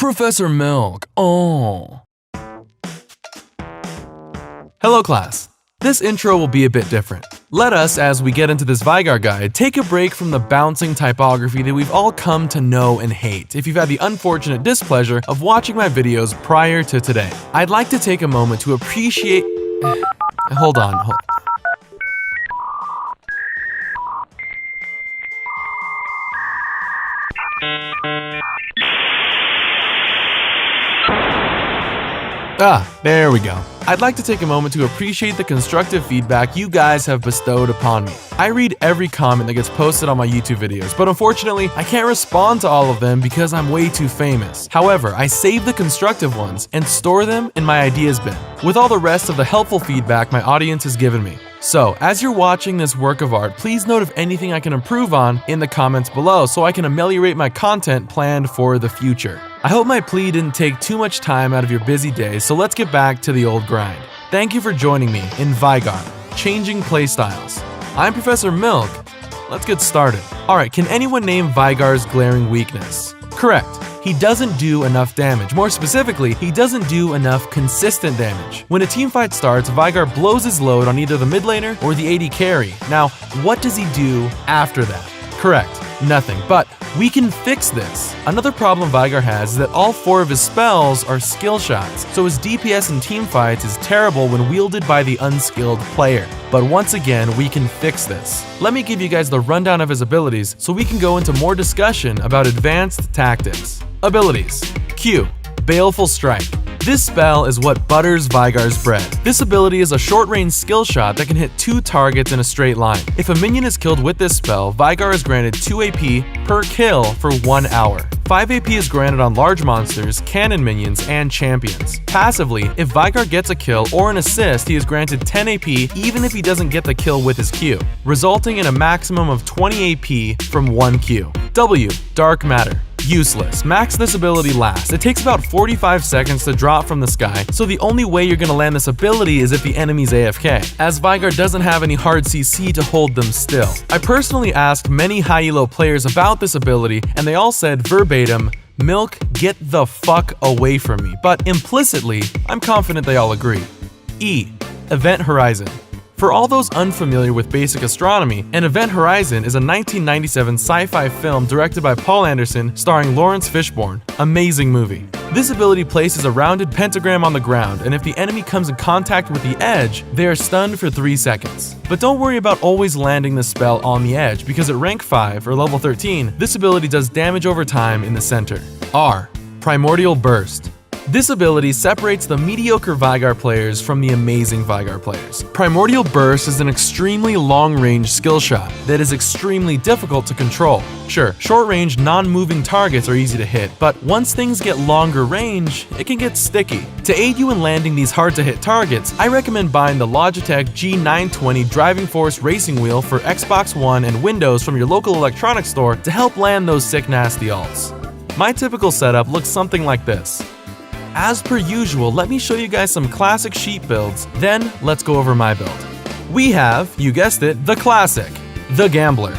Professor Milk, oh. Hello class. This intro will be a bit different. Let us, as we get into this Veigar guide, take a break from the bouncing typography that we've all come to know and hate if you've had the unfortunate displeasure of watching my videos prior to today. I'd like to take a moment to appreciate... Hold on. There we go. I'd like to take a moment to appreciate the constructive feedback you guys have bestowed upon me. I read every comment that gets posted on my YouTube videos, but unfortunately, I can't respond to all of them because I'm way too famous. However, I save the constructive ones and store them in my ideas bin, with all the rest of the helpful feedback my audience has given me. So, as you're watching this work of art, please note of anything I can improve on in the comments below so I can ameliorate my content planned for the future. I hope my plea didn't take too much time out of your busy day, so let's get back to the old grind. Thank you for joining me in Veigar, Changing Playstyles. I'm Professor Milk. Let's get started. Alright, can anyone name Veigar's glaring weakness? Correct. He doesn't do enough damage. More specifically, he doesn't do enough consistent damage. When a teamfight starts, Veigar blows his load on either the mid laner or the AD carry. Now, what does he do after that? Correct, nothing. But we can fix this. Another problem Veigar has is that all 4 of his spells are skill shots, so his DPS in teamfights is terrible when wielded by the unskilled player. But once again, we can fix this. Let me give you guys the rundown of his abilities so we can go into more discussion about advanced tactics. Abilities. Q. Baleful Strike. This spell is what butters Veigar's bread. This ability is a short-range skill shot that can hit 2 targets in a straight line. If a minion is killed with this spell, Veigar is granted 2 AP per kill for 1 hour. 5 AP is granted on large monsters, cannon minions, and champions. Passively, if Veigar gets a kill or an assist, he is granted 10 AP even if he doesn't get the kill with his Q, resulting in a maximum of 20 AP from 1 Q. W. Dark Matter. Useless. Max this ability last. It takes about 45 seconds to drop from the sky, so the only way you're gonna land this ability is if the enemy's AFK, as Veigar doesn't have any hard CC to hold them still. I personally asked many high elo players about this ability, and they all said verbatim, "Milk, get the fuck away from me," but implicitly, I'm confident they all agree. E. Event Horizon. For all those unfamiliar with basic astronomy, an Event Horizon is a 1997 sci-fi film directed by Paul Anderson starring Lawrence Fishburne. Amazing movie. This ability places a rounded pentagram on the ground, and if the enemy comes in contact with the edge, they are stunned for 3 seconds. But don't worry about always landing the spell on the edge, because at rank 5 or level 13, this ability does damage over time in the center. R. Primordial Burst. This ability separates the mediocre Veigar players from the amazing Veigar players. Primordial Burst is an extremely long-range skill shot that is extremely difficult to control. Sure, short-range, non-moving targets are easy to hit, but once things get longer range, it can get sticky. To aid you in landing these hard-to-hit targets, I recommend buying the Logitech G920 Driving Force Racing Wheel for Xbox One and Windows from your local electronics store to help land those sick nasty ults. My typical setup looks something like this. As per usual, let me show you guys some classic sheep builds, then let's go over my build. We have, you guessed it, the classic, the gambler,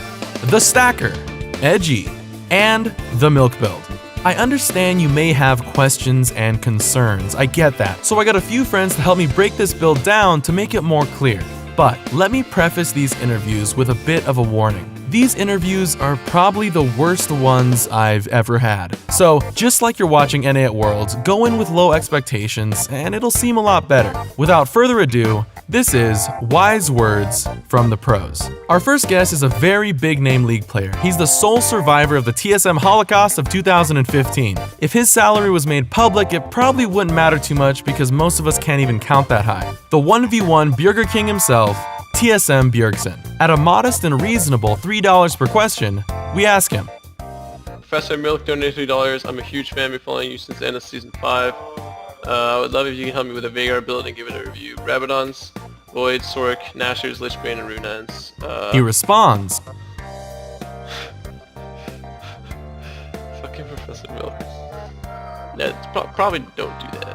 the stacker, edgy, and the milk build. I understand you may have questions and concerns, I get that, so I got a few friends to help me break this build down to make it more clear. But let me preface these interviews with a bit of a warning. These interviews are probably the worst ones I've ever had. So, just like you're watching NA at Worlds, go in with low expectations and it'll seem a lot better. Without further ado, this is Wise Words from the Pros. Our first guest is a very big name League player. He's the sole survivor of the TSM Holocaust of 2015. If his salary was made public, it probably wouldn't matter too much because most of us can't even count that high. The 1v1 Burger King himself, TSM Bjergsen. At a modest and reasonable $3 per question, we ask him. Professor Milk donated $3. I'm a huge fan. I've been following you since the end of Season 5. I would love if you can help me with a Veigar build and give it a review. Rabadons, Void, Sork, Nashers, Lichbane, and Runans. He responds. Fucking Professor Milk. Probably don't do that.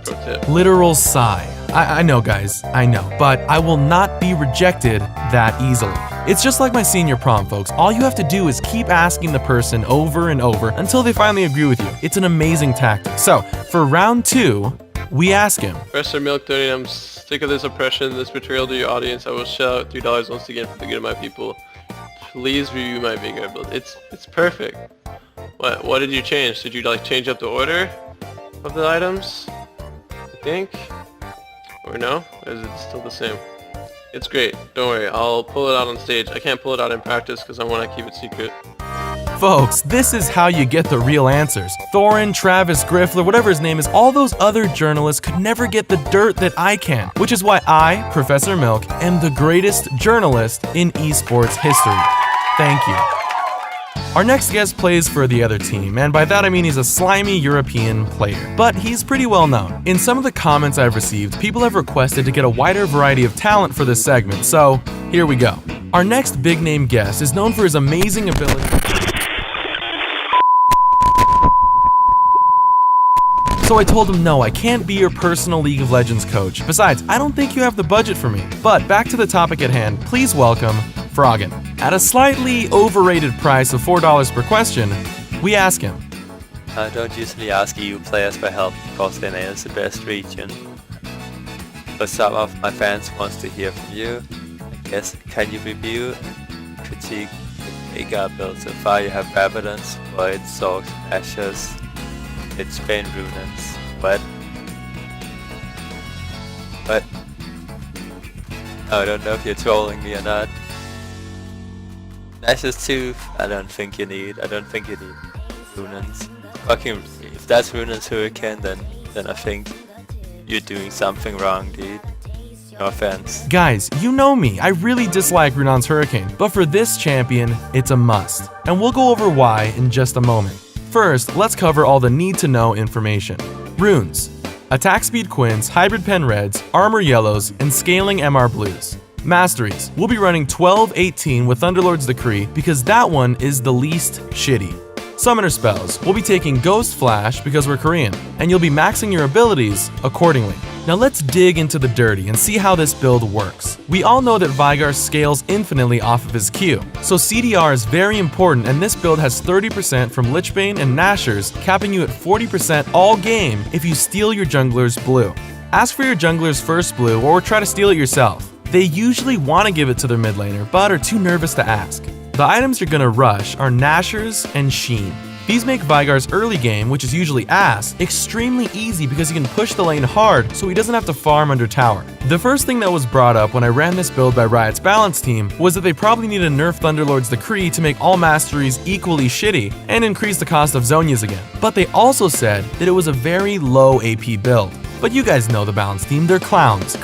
Pro tip. Literal sigh. I know guys, I know, but I will not be rejected that easily. It's just like my senior prom, folks. All you have to do is keep asking the person over and over until they finally agree with you. It's an amazing tactic. So, for round 2, we ask him. Professor Milk donating, I'm sick of this oppression, this betrayal to your audience. I will shell out $3 once again for the good of my people. Please review my Veigar build. It's perfect. What did you change? Did you like change up the order of the items? I think? Or no? Or is it still the same? It's great. Don't worry. I'll pull it out on stage. I can't pull it out in practice because I want to keep it secret. Folks, this is how you get the real answers. Thorin, Travis, Griffler, whatever his name is, all those other journalists could never get the dirt that I can, which is why I, Professor Milk, am the greatest journalist in esports history. Thank you. Our next guest plays for the other team, and by that I mean he's a slimy European player, but he's pretty well known. In some of the comments I've received, people have requested to get a wider variety of talent for this segment, so here we go. Our next big name guest is known for his amazing ability. So I told him, no, I can't be your personal League of Legends coach. Besides, I don't think you have the budget for me. But back to the topic at hand, please welcome Froggen. At a slightly overrated price of $4 per question, we ask him. I don't usually ask EU players for help because NA is the best region. But some of my fans wants to hear from you. I guess, can you review and critique the Veigar build so far? You have Rabadons, Void, Sorks, Ashes, it's Spain Runans. What? I don't know if you're trolling me or not. Ashes 2, I don't think you need Runans. Fucking, if that's Runans Hurricane, then I think you're doing something wrong, dude. No offense. Guys, you know me, I really dislike Runan's Hurricane, but for this champion, it's a must. And we'll go over why in just a moment. First, let's cover all the need-to-know information. Runes. Attack speed quints, hybrid pen reds, armor yellows, and scaling MR blues. Masteries. We'll be running 12-18 with Thunderlord's Decree because that one is the least shitty. Summoner spells. We'll be taking Ghost Flash because we're Korean, and you'll be maxing your abilities accordingly. Now let's dig into the dirty and see how this build works. We all know that Veigar scales infinitely off of his Q, so CDR is very important, and this build has 30% from Lichbane and Nashers, capping you at 40% all game if you steal your jungler's blue. Ask for your jungler's first blue or try to steal it yourself. They usually want to give it to their mid laner, but are too nervous to ask. The items you're gonna rush are Nashers and Sheen. These make Veigar's early game, which is usually ass, extremely easy because he can push the lane hard so he doesn't have to farm under tower. The first thing that was brought up when I ran this build by Riot's balance team was that they probably need to nerf Thunderlord's Decree to make all masteries equally shitty and increase the cost of Zhonya's again. But they also said that it was a very low AP build. But you guys know the balance team, they're clowns.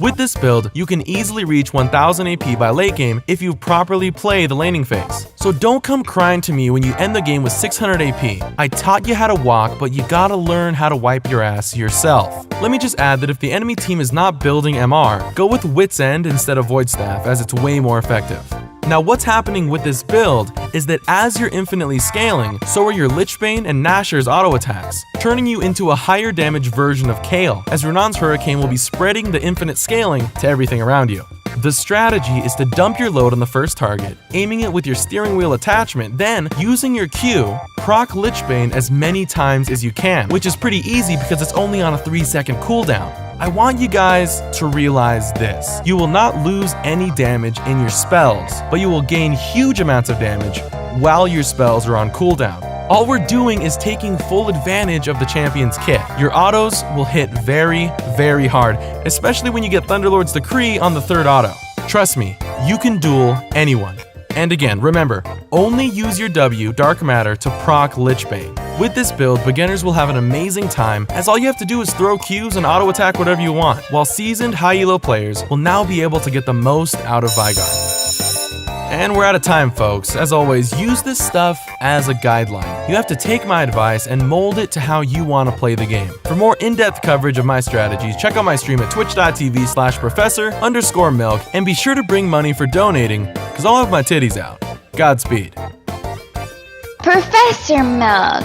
With this build, you can easily reach 1000 AP by late game if you properly play the laning phase. So don't come crying to me when you end the game with 600 AP. I taught you how to walk, but you gotta learn how to wipe your ass yourself. Let me just add that if the enemy team is not building MR, go with Wit's End instead of Void Staff as it's way more effective. Now what's happening with this build is that as you're infinitely scaling, so are your Lichbane and Nashor's auto attacks, turning you into a higher damage version of Kayle, as Runan's Hurricane will be spreading the infinite scaling to everything around you. The strategy is to dump your load on the first target, aiming it with your steering wheel attachment, then, using your Q, proc Lichbane as many times as you can, which is pretty easy because it's only on a 3-second cooldown. I want you guys to realize this. You will not lose any damage in your spells, but you will gain huge amounts of damage while your spells are on cooldown. All we're doing is taking full advantage of the champion's kit. Your autos will hit very, very hard, especially when you get Thunderlord's Decree on the third auto. Trust me, you can duel anyone. And again, remember, only use your W, Dark Matter, to proc Lichbane. With this build, beginners will have an amazing time, as all you have to do is throw Qs and auto attack whatever you want, while seasoned high elo players will now be able to get the most out of Veigar. And we're out of time, folks. As always, use this stuff as a guideline. You have to take my advice and mold it to how you want to play the game. For more in-depth coverage of my strategies, check out my stream at twitch.tv/professor_milk, and be sure to bring money for donating, because I'll have my titties out. Godspeed. Professor Milk.